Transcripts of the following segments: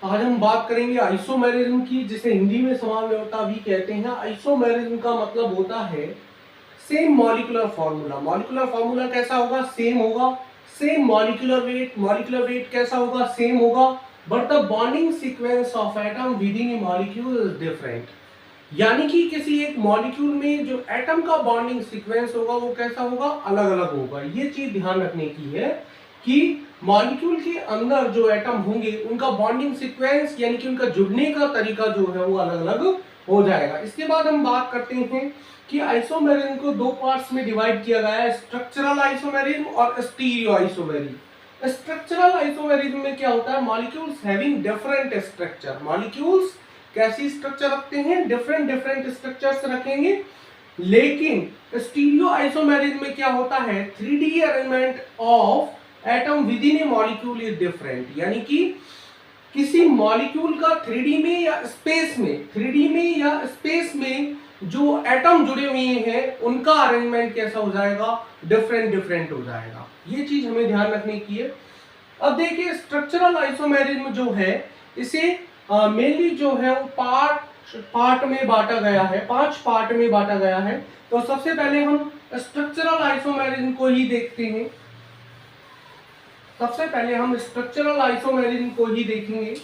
आज हम बात करेंगे आइसोमेरिज्म की, जिसे हिंदी में समानता भी कहते हैं। आइसोमेरिज्म का मतलब होता है same molecular formula. Molecular formula कैसा होगा? सेम होगा। Same molecular weight, molecular weight कैसा होगा? सेम होगा, but the bonding sequence of atom with in A molecule is different. यानी कि किसी एक मॉलिक्यूल में जो एटम का बॉन्डिंग सीक्वेंस होगा वो कैसा होगा? अलग अलग होगा। ये चीज ध्यान रखने की है कि मॉलिक्यूल के अंदर जो एटम होंगे उनका बॉन्डिंग सीक्वेंस यानी कि उनका जुड़ने का तरीका जो है वो अलग अलग हो जाएगा। इसके बाद हम बात करते हैं कि आइसोमेरिज्म को दो पार्ट्स में डिवाइड किया गया है, स्ट्रक्चरल आइसोमेरिज्म और स्टीरियो आइसोमेरिज्म। स्ट्रक्चरल आइसोमेरिज्म में क्या होता है? Molecules having different structure. Molecules कैसी स्ट्रक्चर रखते हैं? डिफरेंट डिफरेंट स्ट्रक्चर्स रखेंगे। लेकिन स्टीरियो आइसोमेरिज्म में क्या होता है? 3D arrangement of atom with in A molecule is different. यानी कि किसी मॉलिक्यूल का 3D में या स्पेस में, 3D में या स्पेस में जो एटम जुड़े हुए हैं उनका अरेंजमेंट कैसा हो जाएगा? डिफरेंट डिफरेंट हो जाएगा। ये चीज हमें ध्यान रखने की है। अब देखिए स्ट्रक्चरल आइसोमेरिज्म जो है इसे मेनली जो है वो पार्ट में बांटा गया है, 5 पार्ट में बांटा गया है। तो सबसे पहले हम स्ट्रक्चरल आइसोमेरिज्म को ही देखते हैं। सबसे पहले हम स्ट्रक्चरल आइसोमेरिज्म को ही देखेंगे।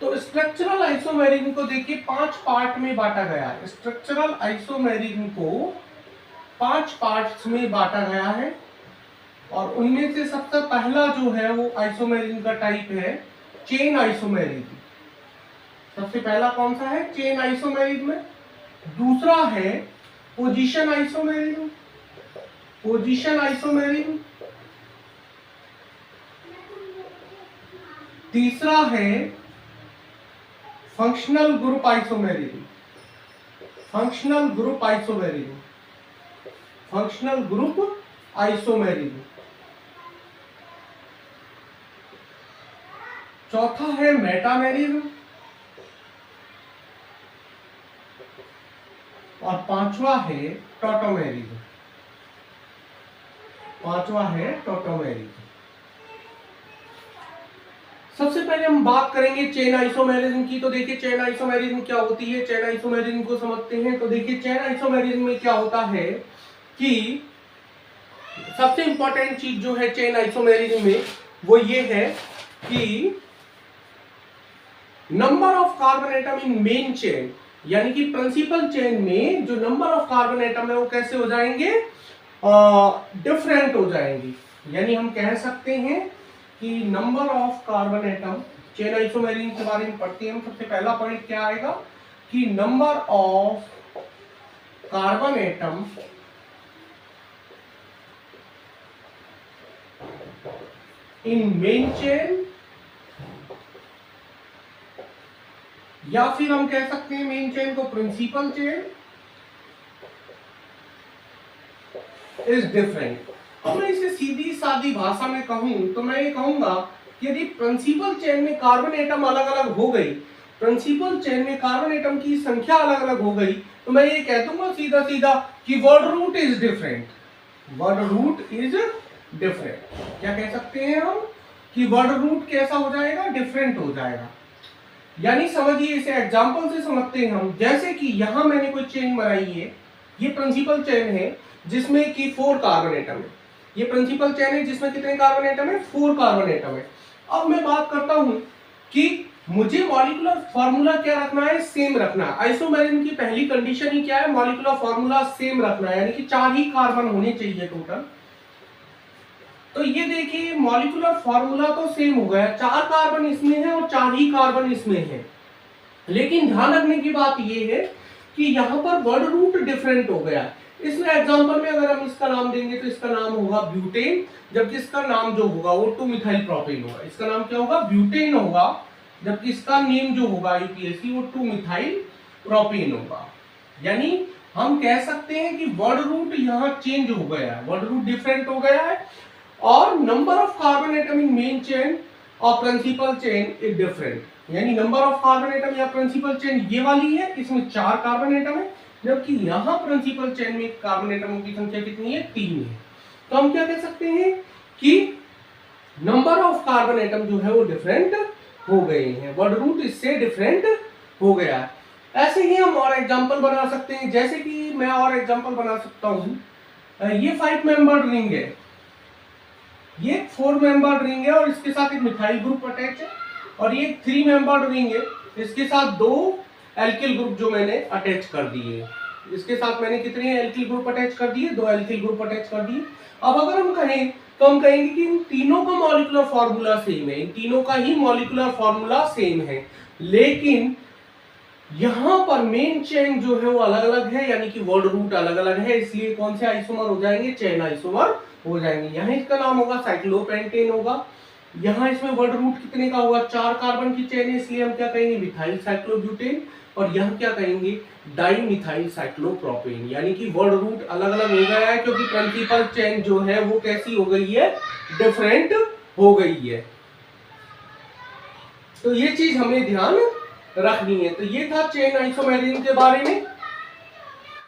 तो स्ट्रक्चरल आइसोमेरिज्म को देखिए 5 पार्ट में बांटा गया है। स्ट्रक्चरल आइसोमेरिज्म को 5 पार्ट्स में बांटा गया है और उनमें से सबसे पहला जो है वो आइसोमेरिज्म का टाइप है चेन आइसोमेरिज्म। सबसे पहला कौन सा है? Chain isomerism. दूसरा है पोजीशन आइसोमेरिज्म, पोजीशन आइसोमेरिज्म। तीसरा है functional group isomerism, functional group isomerism, functional group isomerism. चौथा है मेटामेरिज्म और पांचवा है टॉटोमेरिज्म, पांचवा है टॉटोमेरिज्म। सबसे पहले हम बात करेंगे चेन आइसोमेरिज्म की। तो देखिए चेन आइसोमेरिज्म क्या होती है, चेन आइसोमेरिज्म को समझते हैं। तो देखिए चेन आइसोमेरिज्म में क्या होता है कि सबसे इंपॉर्टेंट चीज जो है चेन आइसोमेरिज्म में वो ये है कि number of carbon atom in main chain, यानी कि प्रिंसिपल चेन में जो नंबर ऑफ कार्बन एटम है वो कैसे हो जाएंगे? डिफरेंट हो जाएंगे। यानी हम कह सकते हैं कि number of carbon atom, chain isomerism के बारे में पढ़ते हैं हम। सबसे पहला पॉइंट क्या आएगा कि number of carbon atom in main chain, या फिर हम कह सकते हैं मेन चेन को प्रिंसिपल चेन इज डिफरेंट। अब मैं इसे सीधी सादी भाषा में कहूं तो मैं ये कहूंगा कि यदि प्रिंसिपल चेन में कार्बन एटम अलग अलग हो गई, प्रिंसिपल चेन में कार्बन एटम की संख्या अलग अलग हो गई, तो मैं ये कह दूंगा सीधा सीधा कि word root is different, word root is different. क्या कह सकते हैं हम कि वर्ड रूट कैसा हो जाएगा? डिफरेंट हो जाएगा। यानी समझिए, इसे एग्जांपल से समझते हैं हम। जैसे कि यहां मैंने कोई चेन बनाई है, ये प्रिंसिपल चेन है जिसमें कि 4 कार्बन एटम है। ये प्रिंसिपल चेन है जिसमें कितने कार्बन एटम है? 4 कार्बन एटम है। अब मैं बात करता हूं कि मुझे मॉलिक्यूलर फार्मूला क्या रखना है? सेम रखना है। आइसोमेरिज्म की पहली कंडीशन ही क्या है? मॉलिक्यूलर फार्मूला सेम रखना है, यानी कि 4 ही कार्बन होने चाहिए टोटल। तो ये देखिए मॉलिक्यूलर फार्मूला तो सेम हो गया, 4 कार्बन इसमें है और 4 ही कार्बन इसमें है। लेकिन ध्यान रखने की बात ये है कि यहाँ पर वर्ड रूट डिफरेंट हो गया। इसमें एग्जांपल में अगर हम इसका नाम देंगे तो इसका नाम होगा ब्यूटेन, जबकि इसका नाम जो होगा वो 2 मिथाइल प्रोपेन होगा। इसका नाम क्या होगा? ब्यूटेन होगा, जबकि इसका नेम जो होगा यूपीएससी वो 2 मिथाइल प्रोपेन होगा। यानी हम कह सकते हैं कि वर्ड रूट यहाँ चेंज हो गया है, वर्ड रूट डिफरेंट हो गया है और number of carbon atom in main chain और प्रिंसिपल चेन इज डिफरेंट। यानी नंबर ऑफ कार्बन एटम या प्रिंसिपल चेन ये वाली है, इसमें 4 कार्बन एटम है, जबकि यहां प्रिंसिपल चेन में कार्बन एटमों की संख्या कितनी है? 3 है। तो हम क्या कह सकते हैं कि नंबर ऑफ कार्बन एटम जो है वो डिफरेंट हो गए हैं, वर्ड रूट इससे डिफरेंट हो गया है। ऐसे ही हम और एग्जांपल बना सकते हैं, जैसे कि मैं और एग्जांपल बना सकता हूं, ये 5 मेंबर्ड रिंग है, ये 4 मेंबर्ड रिंग है और इसके साथ एक मिथाइल ग्रुप अटैच है, और ये 3 मेंबर्ड रिंग है, इसके साथ 2 एल्किल ग्रुप जो मैंने अटैच कर दिए। इसके साथ मैंने कितने एल्किल ग्रुप अटैच कर दिए, 2 एल्किल ग्रुप अटैच कर दिए। अब अगर हम कहें तो हम कहेंगे कि इन तीनों का मॉलिक्यूलर फार्मूला सेम है, इन तीनों का ही मॉलिक्यूलर फार्मूला सेम है, लेकिन यहां पर मेन चेन जो है वो अलग अलग है, यानी कि वर्ड रूट अलग अलग है, इसलिए कौन से आइसोमर हो जाएंगे, चेन आइसोमर हो जाएंगे। यहाँ इसका नाम होगा साइक्लोपेंटेन होगा। यहाँ इसमें वर्ड रूट कितने का होगा, 4 कार्बन की चेन है, इसलिए हम क्या कहेंगे, मिथाइल साइक्लोब्यूटेन। और यहाँ क्या कहेंगे, डाइमिथाइल साइक्लोप्रोपेन, यानी कि वर्ड रूट अलग अलग हो गया है, क्योंकि प्रिंसिपल चेन जो है वो कैसी हो गई है, डिफरेंट हो गई है। तो ये चीज हमें ध्यान रखनी है। तो ये था चेन आइसोमेरिज्म के बारे में।